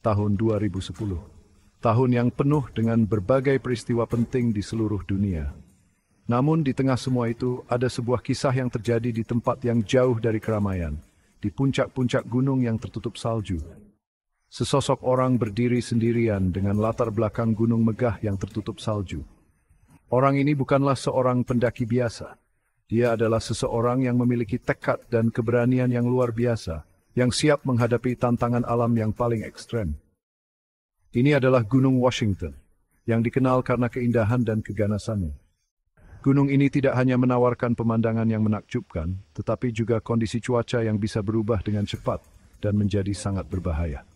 tahun 2010. Tahun yang penuh dengan berbagai peristiwa penting di seluruh dunia. Namun di tengah semua itu, ada sebuah kisah yang terjadi di tempat yang jauh dari keramaian, di puncak-puncak gunung yang tertutup salju. Sesosok orang berdiri sendirian dengan latar belakang gunung megah yang tertutup salju. Orang ini bukanlah seorang pendaki biasa. Dia adalah seseorang yang memiliki tekad dan keberanian yang luar biasa, yang siap menghadapi tantangan alam yang paling ekstrem. Ini adalah Gunung Washington, yang dikenal karena keindahan dan keganasannya. Gunung ini tidak hanya menawarkan pemandangan yang menakjubkan, tetapi juga kondisi cuaca yang bisa berubah dengan cepat dan menjadi sangat berbahaya.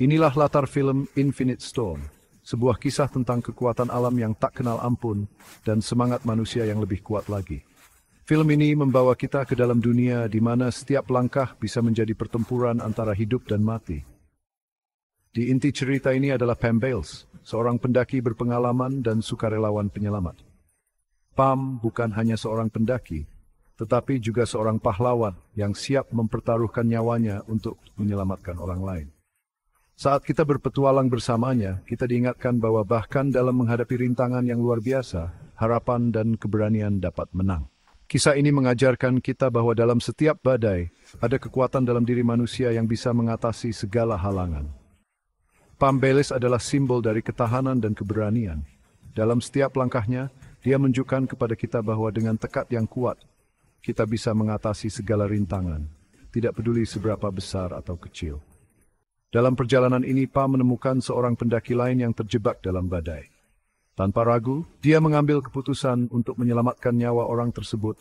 Inilah latar film Infinite Storm, sebuah kisah tentang kekuatan alam yang tak kenal ampun dan semangat manusia yang lebih kuat lagi. Film ini membawa kita ke dalam dunia di mana setiap langkah bisa menjadi pertempuran antara hidup dan mati. Di inti cerita ini adalah Pam Bales, seorang pendaki berpengalaman dan sukarelawan penyelamat. Pam bukan hanya seorang pendaki, tetapi juga seorang pahlawan yang siap mempertaruhkan nyawanya untuk menyelamatkan orang lain. Saat kita berpetualang bersamanya, kita diingatkan bahwa bahkan dalam menghadapi rintangan yang luar biasa, harapan dan keberanian dapat menang. Kisah ini mengajarkan kita bahwa dalam setiap badai, ada kekuatan dalam diri manusia yang bisa mengatasi segala halangan. Pam Bales adalah simbol dari ketahanan dan keberanian. Dalam setiap langkahnya, dia menunjukkan kepada kita bahwa dengan tekad yang kuat, kita bisa mengatasi segala rintangan, tidak peduli seberapa besar atau kecil. Dalam perjalanan ini, Pam menemukan seorang pendaki lain yang terjebak dalam badai. Tanpa ragu, dia mengambil keputusan untuk menyelamatkan nyawa orang tersebut,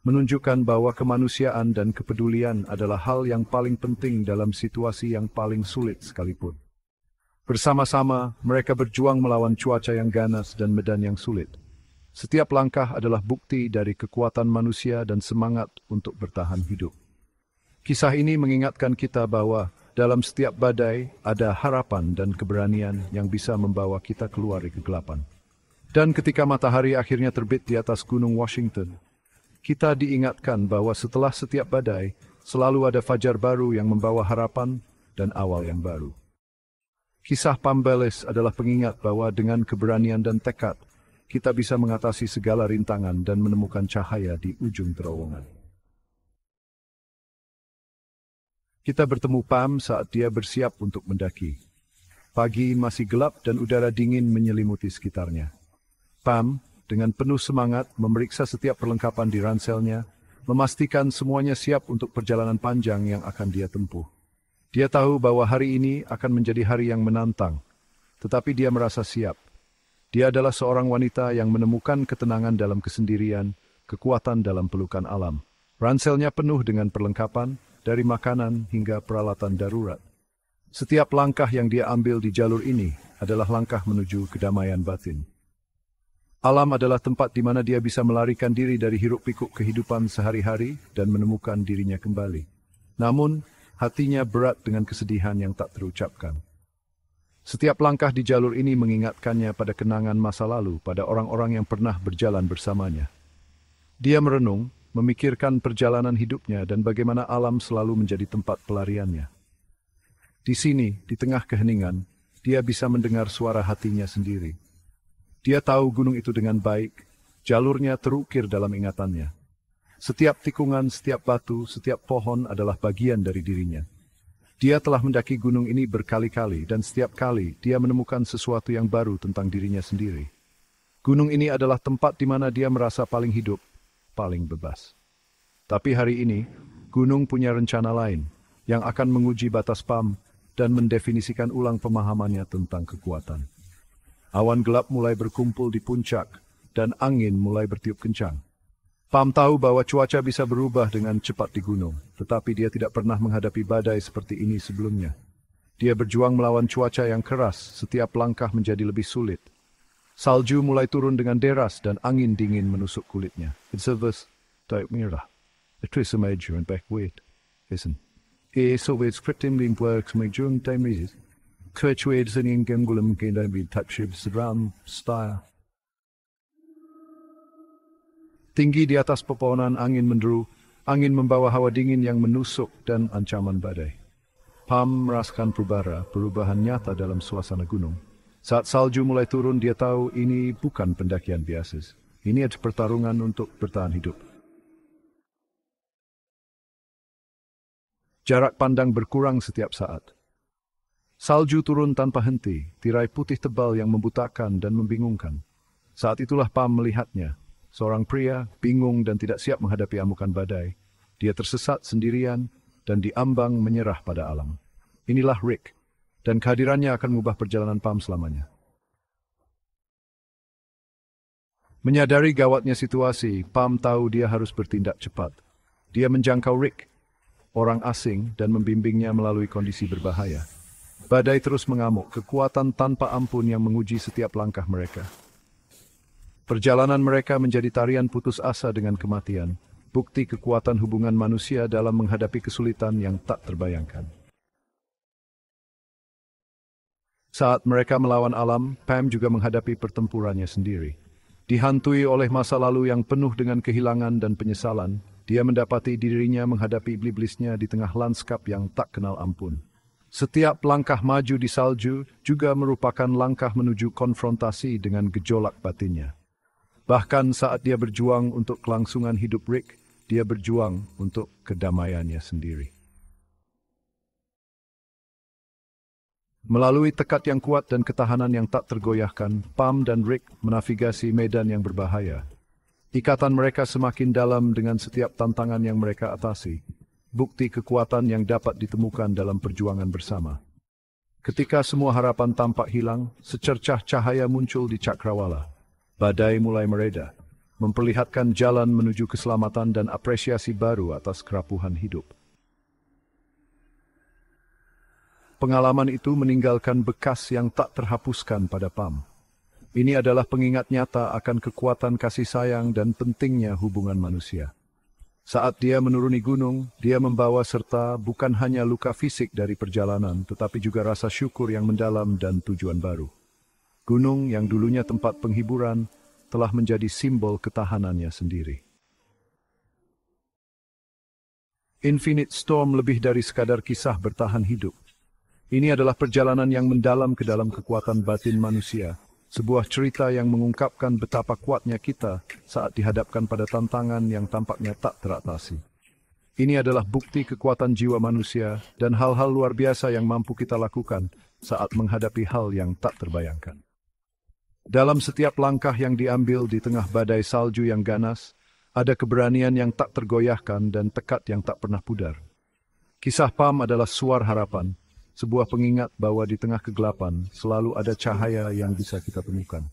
menunjukkan bahwa kemanusiaan dan kepedulian adalah hal yang paling penting dalam situasi yang paling sulit sekalipun. Bersama-sama, mereka berjuang melawan cuaca yang ganas dan medan yang sulit. Setiap langkah adalah bukti dari kekuatan manusia dan semangat untuk bertahan hidup. Kisah ini mengingatkan kita bahwa dalam setiap badai ada harapan dan keberanian yang bisa membawa kita keluar dari kegelapan. Dan ketika matahari akhirnya terbit di atas Gunung Washington, kita diingatkan bahwa setelah setiap badai, selalu ada fajar baru yang membawa harapan dan awal yang baru. Kisah Pam Bales adalah pengingat bahwa dengan keberanian dan tekad, kita bisa mengatasi segala rintangan dan menemukan cahaya di ujung terowongan. Kita bertemu Pam saat dia bersiap untuk mendaki. Pagi masih gelap dan udara dingin menyelimuti sekitarnya. Pam, dengan penuh semangat, memeriksa setiap perlengkapan di ranselnya, memastikan semuanya siap untuk perjalanan panjang yang akan dia tempuh. Dia tahu bahwa hari ini akan menjadi hari yang menantang, tetapi dia merasa siap. Dia adalah seorang wanita yang menemukan ketenangan dalam kesendirian, kekuatan dalam pelukan alam. Ranselnya penuh dengan perlengkapan, dari makanan hingga peralatan darurat. Setiap langkah yang dia ambil di jalur ini adalah langkah menuju kedamaian batin. Alam adalah tempat di mana dia bisa melarikan diri dari hiruk-pikuk kehidupan sehari-hari dan menemukan dirinya kembali. Namun, hatinya berat dengan kesedihan yang tak terucapkan. Setiap langkah di jalur ini mengingatkannya pada kenangan masa lalu, pada orang-orang yang pernah berjalan bersamanya. Dia merenung, memikirkan perjalanan hidupnya dan bagaimana alam selalu menjadi tempat pelariannya. Di sini, di tengah keheningan, dia bisa mendengar suara hatinya sendiri. Dia tahu gunung itu dengan baik, jalurnya terukir dalam ingatannya. Setiap tikungan, setiap batu, setiap pohon adalah bagian dari dirinya. Dia telah mendaki gunung ini berkali-kali dan setiap kali dia menemukan sesuatu yang baru tentang dirinya sendiri. Gunung ini adalah tempat di mana dia merasa paling hidup, paling bebas. Tapi hari ini, gunung punya rencana lain yang akan menguji batas Pam dan mendefinisikan ulang pemahamannya tentang kekuatan. Awan gelap mulai berkumpul di puncak dan angin mulai bertiup kencang. Pam tahu bahwa cuaca bisa berubah dengan cepat di gunung, tetapi dia tidak pernah menghadapi badai seperti ini sebelumnya. Dia berjuang melawan cuaca yang keras, setiap langkah menjadi lebih sulit. Salju mulai turun dengan deras dan angin dingin menusuk kulitnya. It's a verse, type mirror. It is a major and back weight, isn't it? So it's scripting works major and time is. Kirchwade singing gengulum kinda be touch of ram style. Tinggi di atas pepohonan angin menderu, angin membawa hawa dingin yang menusuk dan ancaman badai. Pam merasakan perubahan nyata dalam suasana gunung. Saat salju mulai turun, dia tahu ini bukan pendakian biasa. Ini adalah pertarungan untuk bertahan hidup. Jarak pandang berkurang setiap saat. Salju turun tanpa henti, tirai putih tebal yang membutakan dan membingungkan. Saat itulah Pam melihatnya. Seorang pria, bingung dan tidak siap menghadapi amukan badai. Dia tersesat sendirian dan diambang menyerah pada alam. Inilah Rick, dan kehadirannya akan mengubah perjalanan Pam selamanya. Menyadari gawatnya situasi, Pam tahu dia harus bertindak cepat. Dia menjangkau Rick, orang asing, dan membimbingnya melalui kondisi berbahaya. Badai terus mengamuk, kekuatan tanpa ampun yang menguji setiap langkah mereka. Perjalanan mereka menjadi tarian putus asa dengan kematian, bukti kekuatan hubungan manusia dalam menghadapi kesulitan yang tak terbayangkan. Saat mereka melawan alam, Pam juga menghadapi pertempurannya sendiri. Dihantui oleh masa lalu yang penuh dengan kehilangan dan penyesalan, dia mendapati dirinya menghadapi iblis-iblisnya di tengah lanskap yang tak kenal ampun. Setiap langkah maju di salju juga merupakan langkah menuju konfrontasi dengan gejolak batinnya. Bahkan saat dia berjuang untuk kelangsungan hidup Rick, dia berjuang untuk kedamaiannya sendiri. Melalui tekad yang kuat dan ketahanan yang tak tergoyahkan, Pam dan Rick menavigasi medan yang berbahaya. Ikatan mereka semakin dalam dengan setiap tantangan yang mereka atasi. Bukti kekuatan yang dapat ditemukan dalam perjuangan bersama. Ketika semua harapan tampak hilang, secercah cahaya muncul di cakrawala. Badai mulai mereda, memperlihatkan jalan menuju keselamatan dan apresiasi baru atas kerapuhan hidup. Pengalaman itu meninggalkan bekas yang tak terhapuskan pada Pam. Ini adalah pengingat nyata akan kekuatan kasih sayang dan pentingnya hubungan manusia. Saat dia menuruni gunung, dia membawa serta bukan hanya luka fisik dari perjalanan, tetapi juga rasa syukur yang mendalam dan tujuan baru. Gunung yang dulunya tempat penghiburan telah menjadi simbol ketahanannya sendiri. Infinite Storm lebih dari sekadar kisah bertahan hidup. Ini adalah perjalanan yang mendalam ke dalam kekuatan batin manusia, sebuah cerita yang mengungkapkan betapa kuatnya kita saat dihadapkan pada tantangan yang tampaknya tak teratasi. Ini adalah bukti kekuatan jiwa manusia dan hal-hal luar biasa yang mampu kita lakukan saat menghadapi hal yang tak terbayangkan. Dalam setiap langkah yang diambil di tengah badai salju yang ganas, ada keberanian yang tak tergoyahkan dan tekad yang tak pernah pudar. Kisah Pam adalah suara harapan, sebuah pengingat bahwa di tengah kegelapan selalu ada cahaya yang bisa kita temukan.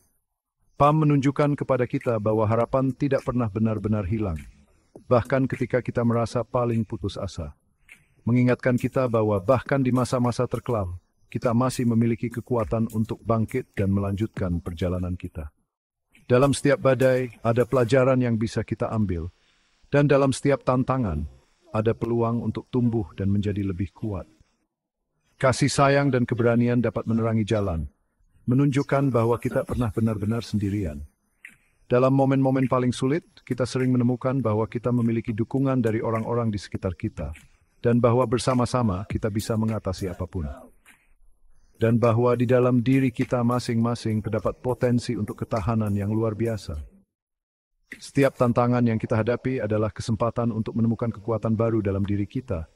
Pam menunjukkan kepada kita bahwa harapan tidak pernah benar-benar hilang, bahkan ketika kita merasa paling putus asa. Mengingatkan kita bahwa bahkan di masa-masa terkelam, kita masih memiliki kekuatan untuk bangkit dan melanjutkan perjalanan kita. Dalam setiap badai, ada pelajaran yang bisa kita ambil, dan dalam setiap tantangan, ada peluang untuk tumbuh dan menjadi lebih kuat. Kasih sayang dan keberanian dapat menerangi jalan, menunjukkan bahwa kita pernah benar-benar sendirian. Dalam momen-momen paling sulit, kita sering menemukan bahwa kita memiliki dukungan dari orang-orang di sekitar kita, dan bahwa bersama-sama kita bisa mengatasi apapun. Dan bahwa di dalam diri kita masing-masing terdapat potensi untuk ketahanan yang luar biasa. Setiap tantangan yang kita hadapi adalah kesempatan untuk menemukan kekuatan baru dalam diri kita,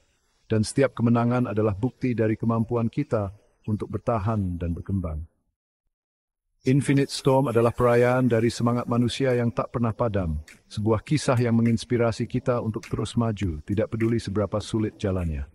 dan setiap kemenangan adalah bukti dari kemampuan kita untuk bertahan dan berkembang. Infinite Storm adalah perayaan dari semangat manusia yang tak pernah padam, sebuah kisah yang menginspirasi kita untuk terus maju, tidak peduli seberapa sulit jalannya.